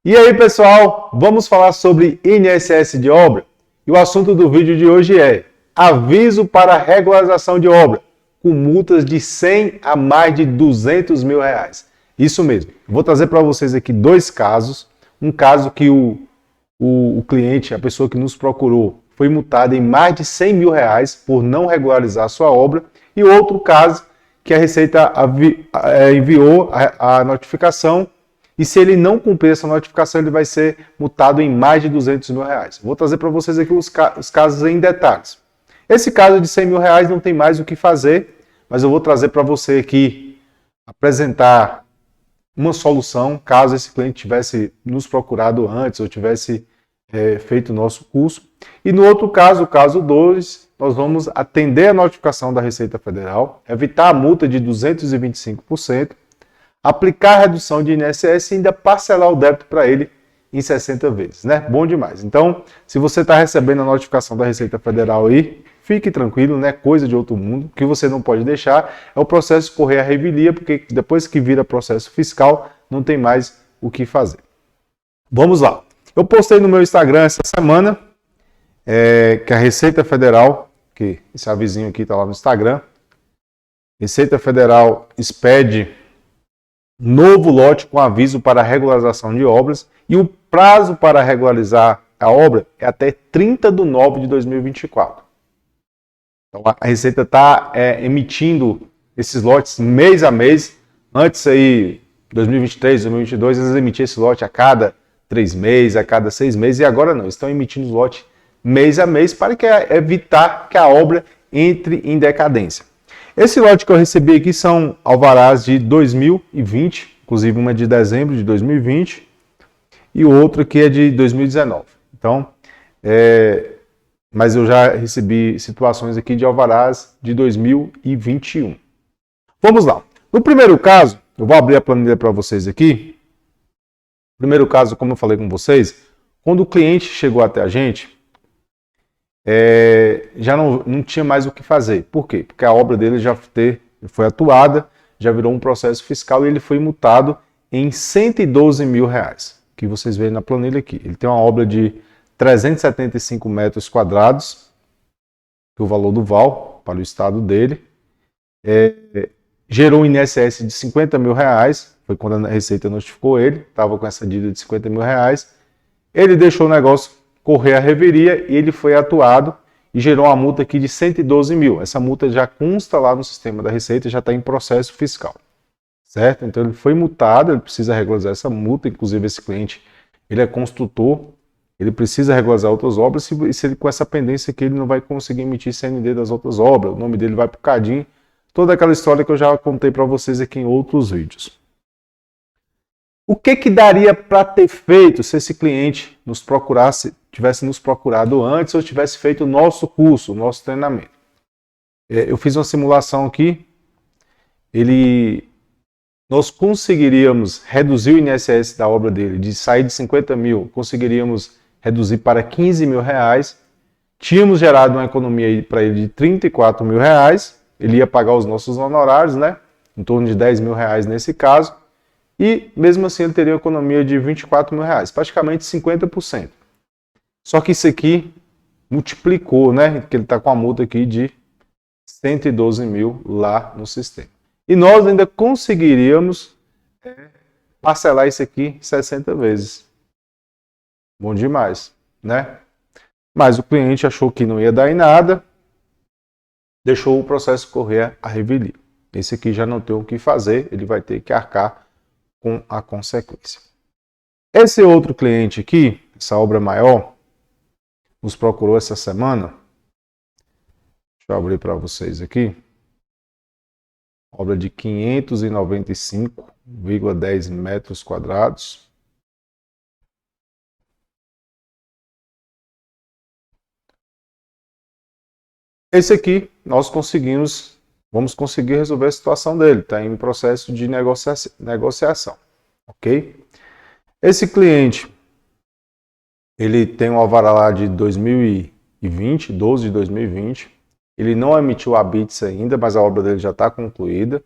E aí, pessoal, vamos falar sobre INSS de obra? E o assunto do vídeo de hoje é aviso para regularização de obra, com multas de 100 a mais de 200 mil reais. Isso mesmo. Vou trazer para vocês aqui dois casos. Um caso que o cliente, a pessoa que nos procurou, foi multada em mais de 100 mil reais por não regularizar a sua obra. E outro caso que a Receita enviou a notificação e se ele não cumprir essa notificação, ele vai ser multado em mais de 200 mil reais. Vou trazer para vocês aqui os casos em detalhes. Esse caso de 100 mil reais não tem mais o que fazer, mas eu vou trazer para você aqui, apresentar uma solução, caso esse cliente tivesse nos procurado antes ou tivesse feito o nosso curso. E no outro caso, o caso 2, nós vamos atender a notificação da Receita Federal, evitar a multa de 225%, aplicar a redução de INSS e ainda parcelar o débito para ele em 60 vezes, né? Bom demais. Então, se você está recebendo a notificação da Receita Federal aí, fique tranquilo, né? Coisa de outro mundo. O que você não pode deixar é o processo correr à revelia, porque depois que vira processo fiscal, não tem mais o que fazer. Vamos lá. Eu postei no meu Instagram essa semana que a Receita Federal, que esse avisinho aqui está lá no Instagram, Receita Federal expede novo lote com aviso para regularização de obras e o prazo para regularizar a obra é até 30 de nove de 2024. Então a Receita está emitindo esses lotes mês a mês. Antes aí, 2023, 2022, eles emitiam esse lote a cada 3 meses, a cada 6 meses, e agora não, estão emitindo os lotes mês a mês para evitar que a obra entre em decadência. Esse lote que eu recebi aqui são alvarás de 2020, inclusive uma de dezembro de 2020 e o outro aqui é de 2019. Então, mas eu já recebi situações aqui de alvarás de 2021. Vamos lá. No primeiro caso, eu vou abrir a planilha para vocês aqui. No primeiro caso, como eu falei com vocês, quando o cliente chegou até a gente, já não tinha mais o que fazer. Por quê? Porque a obra dele já foi atuada, já virou um processo fiscal e ele foi multado em 112 mil reais, que vocês veem na planilha aqui. Ele tem uma obra de 375 metros quadrados, que é o valor do VAL para o estado dele. Gerou um INSS de 50 mil reais, foi quando a Receita notificou ele, estava com essa dívida de 50 mil reais. Ele deixou o negócio correr a revelia e ele foi atuado e gerou uma multa aqui de 112 mil. Essa multa já consta lá no sistema da Receita, já está em processo fiscal, certo? Então ele foi multado, ele precisa regularizar essa multa, inclusive esse cliente, ele é construtor, ele precisa regularizar outras obras e se ele com essa pendência aqui ele não vai conseguir emitir CND das outras obras, o nome dele vai para o CADIM, toda aquela história que eu já contei para vocês aqui em outros vídeos. O que daria para ter feito se esse cliente nos procurasse, tivesse nos procurado antes ou tivesse feito o nosso curso, o nosso treinamento? Eu fiz uma simulação aqui, nós conseguiríamos reduzir o INSS da obra dele, de sair de 50 mil, conseguiríamos reduzir para 15 mil reais, tínhamos gerado uma economia para ele de 34 mil reais, ele ia pagar os nossos honorários, né? Em torno de 10 mil reais nesse caso, e mesmo assim ele teria uma economia de 24 mil reais, praticamente 50%. Só que isso aqui multiplicou, né? Porque ele está com a multa aqui de 112 mil lá no sistema. E nós ainda conseguiríamos parcelar isso aqui 60 vezes. Bom demais, né? Mas o cliente achou que não ia dar em nada, deixou o processo correr a revelia. Esse aqui já não tem o que fazer, ele vai ter que arcar com a consequência. Esse outro cliente aqui, essa obra maior, nos procurou essa semana. Deixa eu abrir para vocês aqui. Obra de 595,10 metros quadrados. Esse aqui nós vamos conseguir resolver a situação dele, está em processo de negociação, ok? Esse cliente, ele tem um alvará lá de 2020, 12 de 2020, ele não emitiu a BITS ainda, mas a obra dele já está concluída,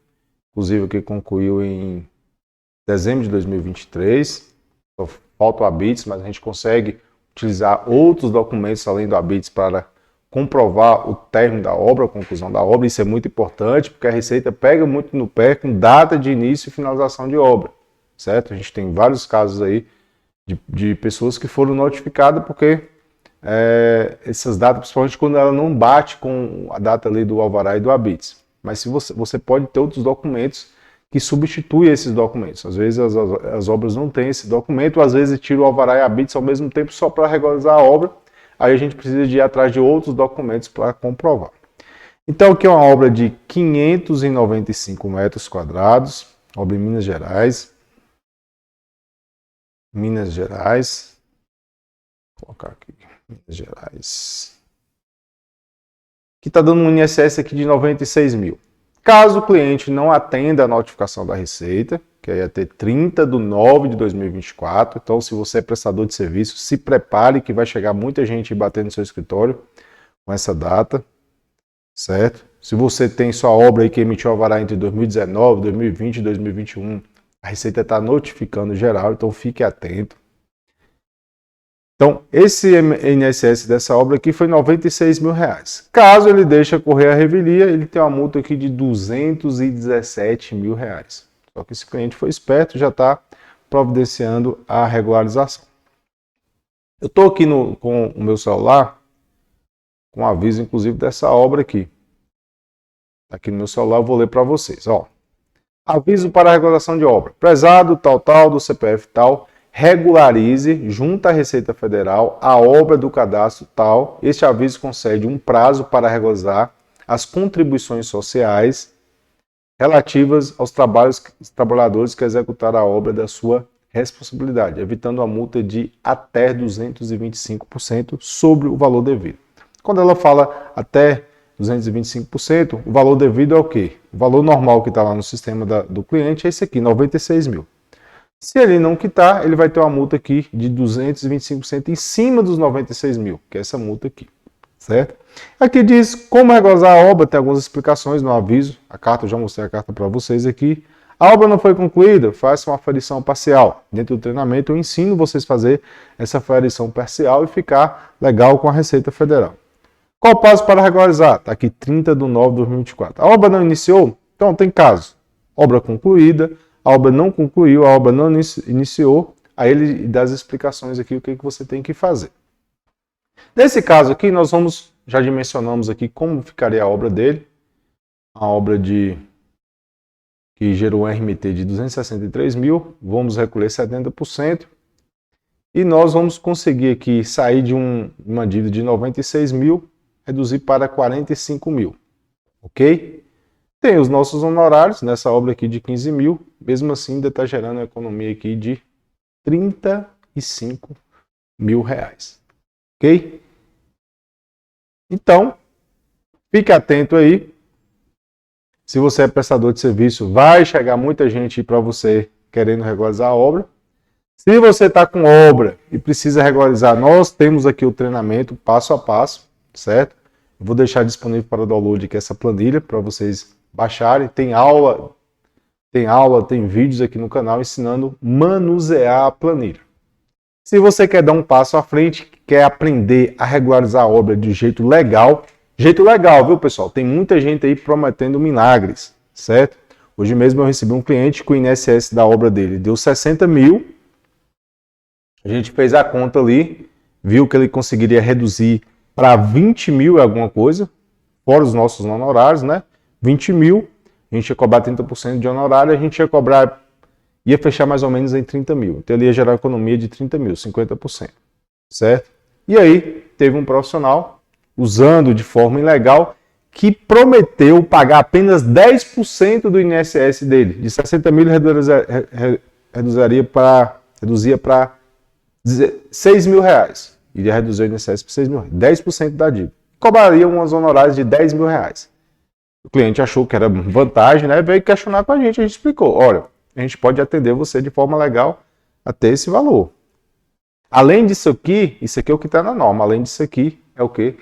inclusive o que concluiu em dezembro de 2023, só falta o ABITS, mas a gente consegue utilizar outros documentos além do ABITS para comprovar o término da obra, a conclusão da obra. Isso é muito importante, porque a Receita pega muito no pé com data de início e finalização de obra, certo? A gente tem vários casos aí de pessoas que foram notificadas porque essas datas, principalmente quando ela não bate com a data ali do alvará e do ABITS. Mas se você pode ter outros documentos que substituem esses documentos. Às vezes as obras não têm esse documento, às vezes tira o alvará e a ABITS ao mesmo tempo só para regularizar a obra. Aí a gente precisa de ir atrás de outros documentos para comprovar. Então aqui é uma obra de 595 metros quadrados, obra em Minas Gerais. Minas Gerais. Vou colocar aqui, Minas Gerais. Que está dando um INSS aqui de 96 mil. Caso o cliente não atenda a notificação da Receita, que aí ia ter 30/9/2024, então se você é prestador de serviço, se prepare que vai chegar muita gente batendo no seu escritório com essa data, certo? Se você tem sua obra aí que emitiu alvará entre 2019, 2020 e 2021, a Receita está notificando geral, então fique atento. Então, esse INSS dessa obra aqui foi R$ 96 mil. Caso ele deixe correr a revelia, ele tem uma multa aqui de R$ 217 mil. Só que esse cliente foi esperto, já está providenciando a regularização. Eu estou aqui com o meu celular, com aviso inclusive dessa obra aqui. Aqui no meu celular eu vou ler para vocês. Ó. Aviso para a regularização de obra. Prezado tal, do CPF tal, regularize junto à Receita Federal a obra do cadastro tal. Este aviso concede um prazo para regularizar as contribuições sociais relativas aos trabalhadores que executaram a obra da sua responsabilidade, evitando a multa de até 225% sobre o valor devido. Quando ela fala até 225%, o valor devido é o quê? O valor normal que está lá no sistema do cliente é esse aqui, 96 mil. Se ele não quitar, ele vai ter uma multa aqui de 225% em cima dos 96 mil, que é essa multa aqui, certo? Aqui diz como regularizar a obra, tem algumas explicações no aviso, a carta, eu já mostrei a carta para vocês aqui. A obra não foi concluída, faça uma aferição parcial. Dentro do treinamento eu ensino vocês a fazer essa aferição parcial e ficar legal com a Receita Federal. Qual o passo para regularizar? Está aqui 30/9/2024. A obra não iniciou? Então tem caso. Obra concluída, a obra não concluiu, a obra não iniciou, aí ele dá as explicações aqui, o que você tem que fazer. Nesse caso aqui, nós já dimensionamos aqui como ficaria a obra dele, a obra que gerou um RMT de 263 mil, vamos recolher 70%, e nós vamos conseguir aqui sair de uma dívida de 96 mil, reduzir para 45 mil, ok? Tem os nossos honorários nessa obra aqui de 15 mil, mesmo assim ainda está gerando uma economia aqui de 35 mil reais. Ok? Então, fique atento aí. Se você é prestador de serviço, vai chegar muita gente para você querendo regularizar a obra. Se você está com obra e precisa regularizar, nós temos aqui o treinamento passo a passo, certo? Eu vou deixar disponível para download aqui essa planilha para vocês baixarem. Tem vídeos aqui no canal ensinando a manusear a planilha. Se você quer dar um passo à frente, quer aprender a regularizar a obra de jeito legal, viu, pessoal? Tem muita gente aí prometendo milagres, certo? Hoje mesmo eu recebi um cliente que o INSS da obra dele deu 60 mil. A gente fez a conta ali, viu que ele conseguiria reduzir para 20 mil e alguma coisa, fora os nossos honorários, né? 20 mil, a gente ia cobrar 30% de honorário, a gente ia fechar mais ou menos em 30 mil. Então ele ia gerar economia de 30 mil, 50%, certo? E aí teve um profissional, usando de forma ilegal, que prometeu pagar apenas 10% do INSS dele. De 60 mil ele reduzia para 6 mil reais. Iria reduzir o INSS para 6 mil reais, 10% da dívida. Cobraria umas honorários de 10 mil reais. O cliente achou que era vantagem, né? Veio questionar com a gente explicou, olha, a gente pode atender você de forma legal até esse valor. Além disso aqui, isso aqui é o que está na norma, além disso aqui é o que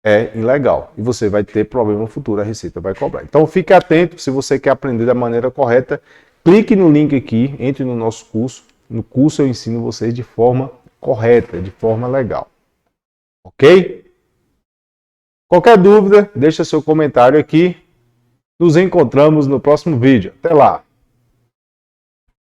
é ilegal. E você vai ter problema no futuro, a Receita vai cobrar. Então fique atento, se você quer aprender da maneira correta, clique no link aqui, entre no nosso curso, No curso eu ensino vocês de forma correta, de forma legal. Ok? Qualquer dúvida, deixa seu comentário aqui. Nos encontramos no próximo vídeo. Até lá!